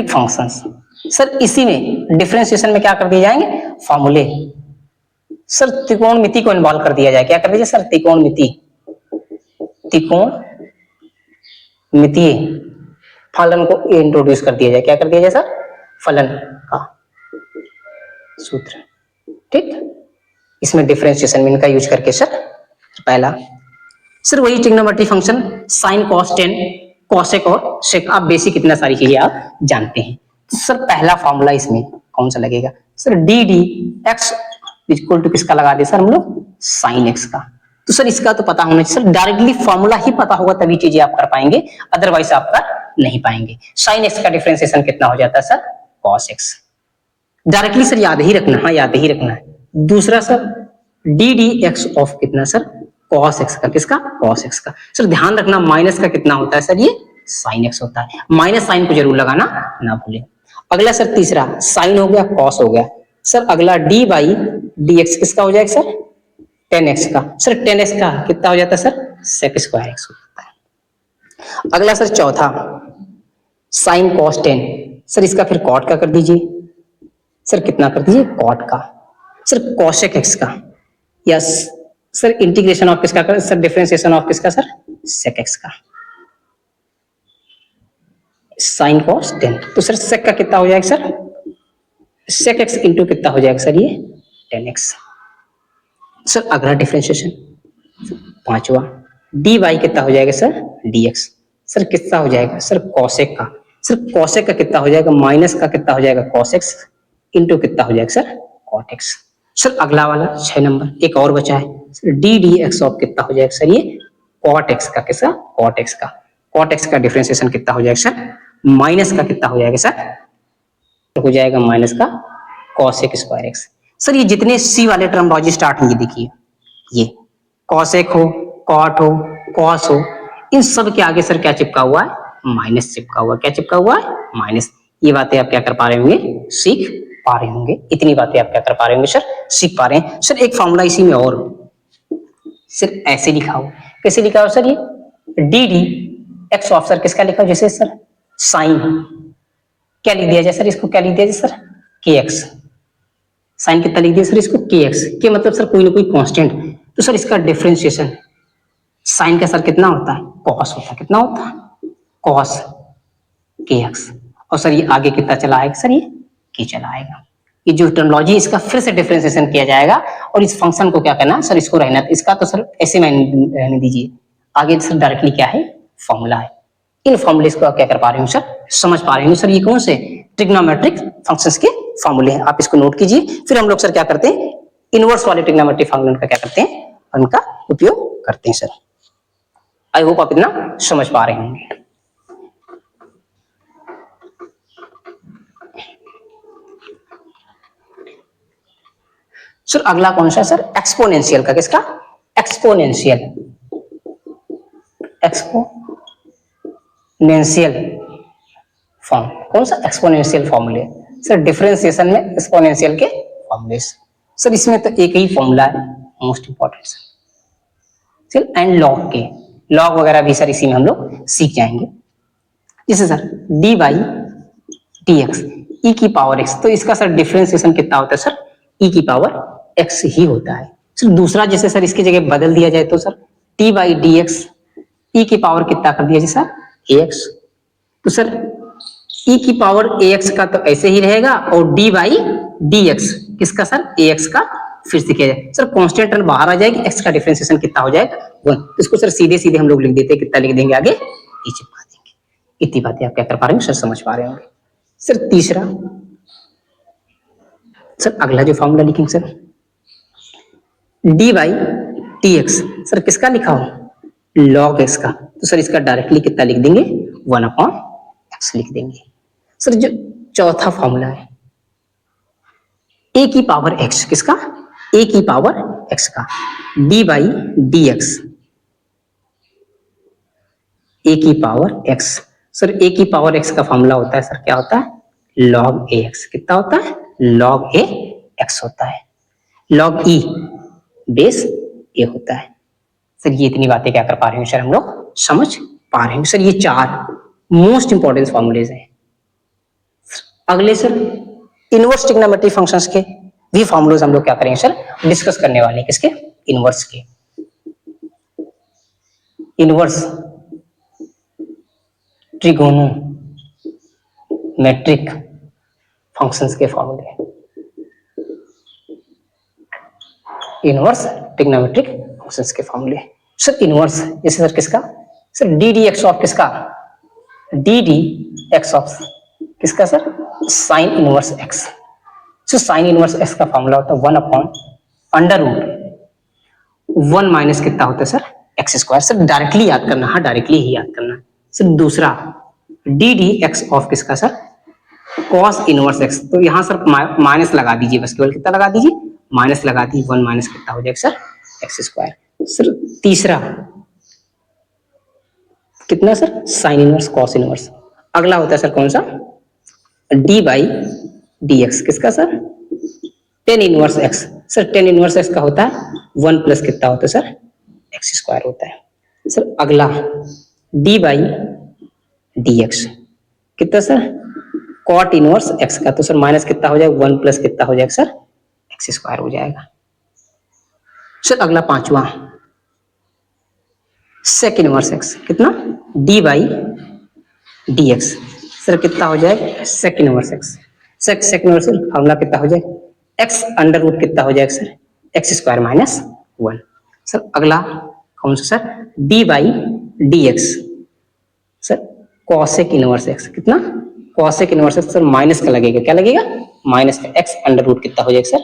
[SPEAKER 1] functions. Sir इसी में डिफरेंशिएशन में क्या कर दिए जाएंगे फॉर्मूले, सर त्रिकोणमिति को इन्वॉल्व कर दिया जाए, क्या कर दीजिए सर त्रिकोणमिति, मितीय फलन को इंट्रोड्यूस कर दिया जाए, क्या कर दिया जाए सर फलन का सूत्र, ठीक। इसमें डिफरेंशिएशन में इनका यूज करके सर पहला सर वही trigonometry function sine cos tan cosec और सेक, आप बेसिक इतना सारी चीजें आप जानते हैं। तो सर पहला फॉर्मूला इसमें कौन सा लगेगा sir, D D X equal to किसका लगा दे सर हम लोग साइन एक्स का। तो सर इसका तो पता होना चाहिए सर, डायरेक्टली फॉर्मूला ही पता होगा तभी चीजें आप कर पाएंगे, अदरवाइज आप कर नहीं पाएंगे। साइन एक्स का डिफरेंशिएशन कितना हो जाता है sir cos x, directly sir याद ही रखना, हाँ याद ही रखना है। दूसरा sir D D x of कितना सर कॉस एक्स का, किसका कॉस एक्स का। सर ध्यान रखना माइनस का कितना होता है सर, ये साइन एक्स होता है, माइनस साइन को जरूर लगाना ना भूलें। अगला सर तीसरा साइन हो गया कॉस हो गया, सर अगला डी बाई डी एक्स किसका हो जाएगा सर 10x का, सर 10x का कितना हो जाता है सर सेक स्क्वायर एक्स हो जाता है। अगला सर चौथा साइन कॉस 10, सर इसका फिर कॉट का कर दीजिए, सर कितना कर दीजिए कॉट का। सर कॉसेक एक्स का, यस सर इंटीग्रेशन ऑफ किसका कर सर, डिफरेंशिएशन ऑफ किसका सर सेक एक्स का, साइन कॉस 10। तो सर सेक का कितना हो जाएगा सर सेक एक्स इंटू कितना हो जाएगा सर ये 10x। सर अगला डिफरेंशिएशन पांचवा डी वाई कितना हो जाएगा सर dx, सर कितना हो जाएगा सर कॉसेक का, सर कॉसेक का कितना हो जाएगा माइनस का कितना हो जाएगा कॉस एक्स इंटू कितना हो जाएगा सर कॉट एक्स। सर अगला वाला 6 नंबर एक और बचा है sir D D x of कितना हो जाएगा सर ये कॉट एक्स का, किसका कॉट एक्स का, कॉट एक्स का डिफरेंशिएशन कितना हो जाएगा सर माइनस का कितना हो जाएगा सर, हो जाएगा माइनस का कॉसेक स्क्वायर एक्स। सर ये जितने सी वाले टर्मोलॉजी स्टार्ट होंगे देखिए, ये कॉसेक हो कॉट हो कॉस हो, इन सब के आगे सर क्या चिपका हुआ है माइनस चिपका हुआ है, क्या चिपका हुआ है माइनस। ये बातें आप क्या कर पा रहे होंगे सीख पा रहे होंगे, इतनी बातें आप क्या कर पा रहे होंगे सर सीख पा रहे हैं। सर एक फॉर्मूला इसी में और सर ऐसे लिखा हो, कैसे लिखा हो सर ये D D x of sir किसका लिखा हो, जैसे सर साइन क्या लिख दिया जाए सर, इसको क्या लिख दिया जाए सर के एक्स, साइन कितना लिख दिया सर इसको के एक्स, के मतलब सर कोई ना कोई कांस्टेंट। तो सर इसका डिफरेंशिएशन साइन का सर कितना होता है कॉस होता है, कितना होता है कॉस के एक्स, और सर ये आगे कितना चला आएगा सर, ये के चला आएगा। ये जो टर्मिनोलॉजी इसका फिर से डिफरेंशिएशन किया जाएगा और इस फंक्शन को क्या करना सर, इसको रहना, इसका तो सर ऐसे में रहने दीजिए, आगे सर डायरेक्टली क्या है फॉर्मूला है। इन फॉर्मूलेस को आप क्या कर पा रहे हो सर, समझ पा रहे हो सर, ये कौन से ट्रिग्नोमेट्रिक फंक्शंस के फॉर्मूले हैं, आप इसको नोट कीजिए। फिर हम लोग सर क्या करते हैं, इनवर्स वाले ट्रिग्नोमेट्रिक फॉर्मूले का क्या करते हैं, उनका उपयोग करते हैं सर। आई होप आप इतना समझ पा रहे होंगे। सर अगला कौन सा है सर, एक्सपोनेंशियल का, किसका, एक्सपोनेंशियल, एक्सपोनेंशियल फॉर्म, कौन सा एक्सपोनेंशियल फॉर्मूले सर, डिफरेंशिएशन में एक्सपोनेंशियल के फॉर्मूले सर। इसमें तो एक ही फॉर्मूला है most important sir, and log के, लॉग वगैरह भी सर इसी में हम लोग सीख जाएंगे। जैसे sir d by d x e की पावर एक्स, तो इसका सर डिफरेंशिएशन कितना होता है सर, ई की पावर एक्स ही होता है सर। दूसरा जैसे सर इसकी जगह बदल दिया जाए तो sir t by d x e की पावर कितना कर दिया जाए सर, ए एक्स, तो सर ई की पावर ए एक्स का तो ऐसे ही रहेगा और डी बाई डी एक्स किसका सर, ए एक्स का फिर से किया जाए सर, कांस्टेंट टर्म बाहर आ जाएगी, एक्स का डिफरेंशिएशन कितना हो जाएगा 1, तो इसको सर सीधे सीधे हम लोग लिख देते हैं, कितना लिख देंगे आगे e चिपका देंगे। इतनी बातें आप क्या कर पा रहे हो सर, समझ पा रहे होंगे सर। तीसरा सर अगला जो फॉर्मूला लिखेंगे sir, d by T x sir किसका लिखा हो, लॉग एक्स का, तो सर इसका डायरेक्टली कितना लिख देंगे 1/x लिख देंगे सर। जो चौथा फॉर्मूला है ए की पावर एक्स, किसका, ए की पावर एक्स का, डी बाई डी एक्स ए की पावर एक्स, सर ए की पावर एक्स का फॉर्मूला होता है सर, क्या होता है, लॉग ए एक्स, कितना होता है, लॉग ए एक्स होता है, लॉग ई बेस ए होता है सर। ये इतनी बातें क्या कर पा रहे हैं सर, हम लोग समझ पा रहे हैं सर। ये चार मोस्ट इंपॉर्टेंट फॉर्मूलेज हैं। अगले सर इनवर्स ट्रिग्नोमेट्रिक फंक्शंस के भी फॉर्मूलेज हम लोग क्या करेंगे सर, डिस्कस करने वाले हैं, किसके, इनवर्स के, इनवर्स ट्रिगोनोमेट्रिक फंक्शंस के फॉर्मूले, इनवर्स ट्रिग्नोमेट्रिक फंक्शंस के फॉर्मूले सर। इनवर्स जैसे सर किसका sir, D D x of किसका, डी डी एक्स ऑफ किसका sir, sine inverse x. So sine inverse x का फॉर्मूला होता है 1/√1 माइनस कितना होता है sir, x square. Sir directly याद करना, हाँ डायरेक्टली ही याद करना सर। दूसरा डी डी एक्स ऑफ किसका सर, कॉस इनवर्स एक्स, तो यहां सर माइनस लगा दीजिए, बस केवल कितना लगा दीजिए, माइनस लगा दीजिए, 1 माइनस कितना हो जाएगा सर, एक्स स्क्वायर सर। तीसरा कितना sir, sine inverse cos inverse. अगला होता है सर कौन सा, डी बाई डी एक्स, किसका sir, tan inverse x. Sir tan inverse x का होता है 1 प्लस कितना होता है सर, एक्स स्क्वायर होता है सर। अगला डी बाई डी एक्स कितना सर, कॉट इनवर्स एक्स का, तो सर माइनस कितना हो जाएगा, 1 प्लस कितना हो जाएगा सर, एक्स स्क्वायर हो जाएगा सर। अगला पांचवा सेक इनवर्स एक्स, कितना, d by d x, sir कितना हो जाएगा, sec inverse x, sec inverse formula कितना हो जाएगा, एक्स अंडर रूट कितना हो जाएगा sir, x square minus 1 sir. अगला कौन सा sir, d by d x sir, cosec inverse x, कितना, cosec inverse x sir minus का लगेगा, क्या लगेगा, माइनस का, एक्स अंडर रूट कितना हो जाएगा sir,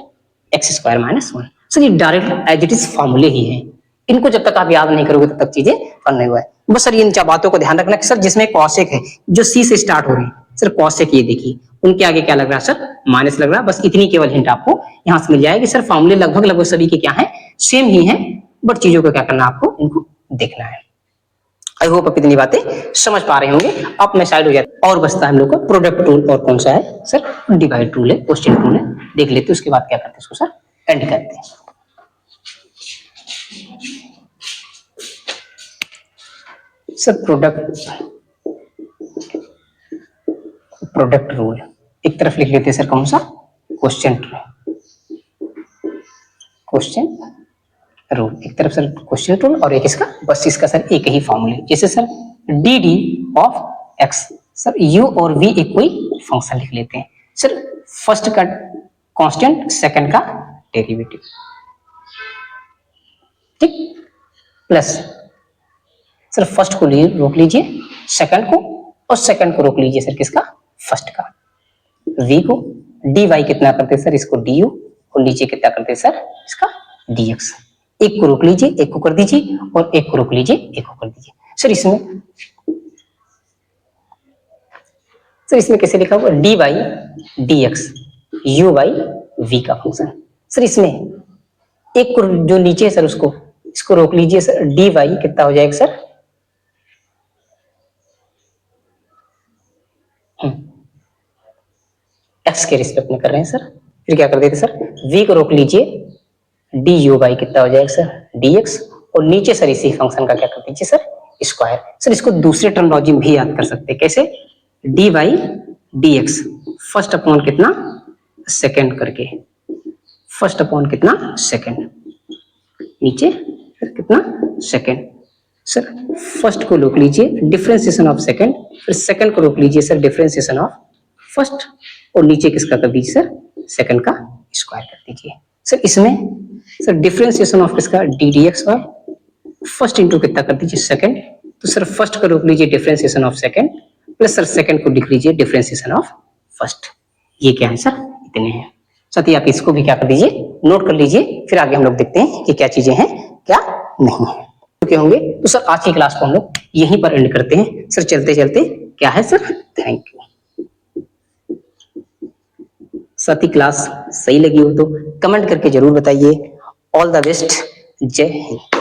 [SPEAKER 1] x square minus 1 sir. ये डायरेक्ट एज इट इज फॉर्मूले ही हैं, इनको जब तक आप याद नहीं करोगे तब तक चीजें फन नहीं हुआ है। बस सर इन बातों को ध्यान रखना कि सर जिसमें कॉसेक है, जो सी से स्टार्ट हो रही है सर, कॉसेक ये देखिए, उनके आगे क्या लग रहा है सर, माइनस लग रहा है। बस इतनी केवल हिंट आपको यहां से मिल जाएगी सर। फॉर्मूले लगभग सभी के क्या है, सेम ही है, बट चीजों को क्या करना आपको, इनको देखना है। आई होप आप इतनी बातें समझ पा रहे होंगे। अब मैं साइड हो जाता, और बचता है हम लोग को प्रोडक्ट रूल, और कौन सा है सर, डिवाइड रूल है, क्वेश्चन रूल है, देख लेते हैं। उसके बाद क्या करते हैं, इसको सर एंड करते हैं। सर प्रोडक्ट रूल एक तरफ लिख लेते हैं सर, कौन सा, क्वेश्चन रूल एक तरफ सर, क्वेश्चन रूल, और एक इसका, बस इसका सर एक ही फॉर्मूले। जैसे sir D D of x, sir u और v एक कोई फंक्शन लिख लेते हैं सर, फर्स्ट का कांस्टेंट, सेकंड का डेरिवेटिव, ठीक, प्लस सर फर्स्ट को रोक लीजिए सेकंड को, और सेकंड को रोक लीजिए सर किसका, फर्स्ट का। v को dy कितना करते हैं सर, इसको du, और नीचे कितना करते हैं सर, इसका dx। एक को रोक लीजिए, एक को कर दीजिए, और एक को रोक लीजिए, एक को कर दीजिए। सर इसमें कैसे लिखा हुआ, dy dx u by v का फंक्शन। सर इसमें एक को जो नीचे है सर उसको, इसको रोक लीजिए सर, dy कितना हो जाएगा सर, x के रिस्पेक्ट में कर रहे हैं सर, फिर क्या कर देते सर, v को रोक लीजिए, du बाई कितना हो जाएगा सर, dx, और नीचे सर इसी फंक्शन का क्या कर दीजिए सर, स्क्वायर। सर इसको दूसरे टर्मिनोलॉजी में भी याद कर सकते हैं, कैसे, dy dx फर्स्ट अपॉन कितना, सेकंड करके, फर्स्ट अपॉन कितना, सेकंड, नीचे फिर कितना, सेकंड। सर फर्स्ट को रोक लीजिए, डिफरेंशिएशन ऑफ सेकंड, फिर सेकंड को रोक लीजिए सर, डिफरेंशिएशन ऑफ फर्स्ट, और नीचे किसका कर दीजिए सर, सेकंड का स्क्वायर कर दीजिए। सर इसमें सर डिफरेंशिएशन ऑफ किसका, D D X Y, first into कितना कर दीजिए, सेकंड, तो सर फर्स्ट को रोक लीजिए, differentiation of second, plus sir second को लिख लीजिए, डिफरेंशिएशन ऑफ फर्स्ट। ये क्या है सर, इतने हैं। साथ ही आप इसको भी क्या कर दीजिए, नोट कर लीजिए, फिर आगे हम लोग देखते हैं कि क्या चीजें हैं क्या नहीं है, क्या होंगे। तो सर आज की क्लास को हम लोग यहीं पर एंड करते हैं। सर चलते चलते क्या है सर, थैंक यू। साथ ही क्लास सही लगी हो तो कमेंट करके जरूर बताइए। ऑल द बेस्ट, जय हिंद।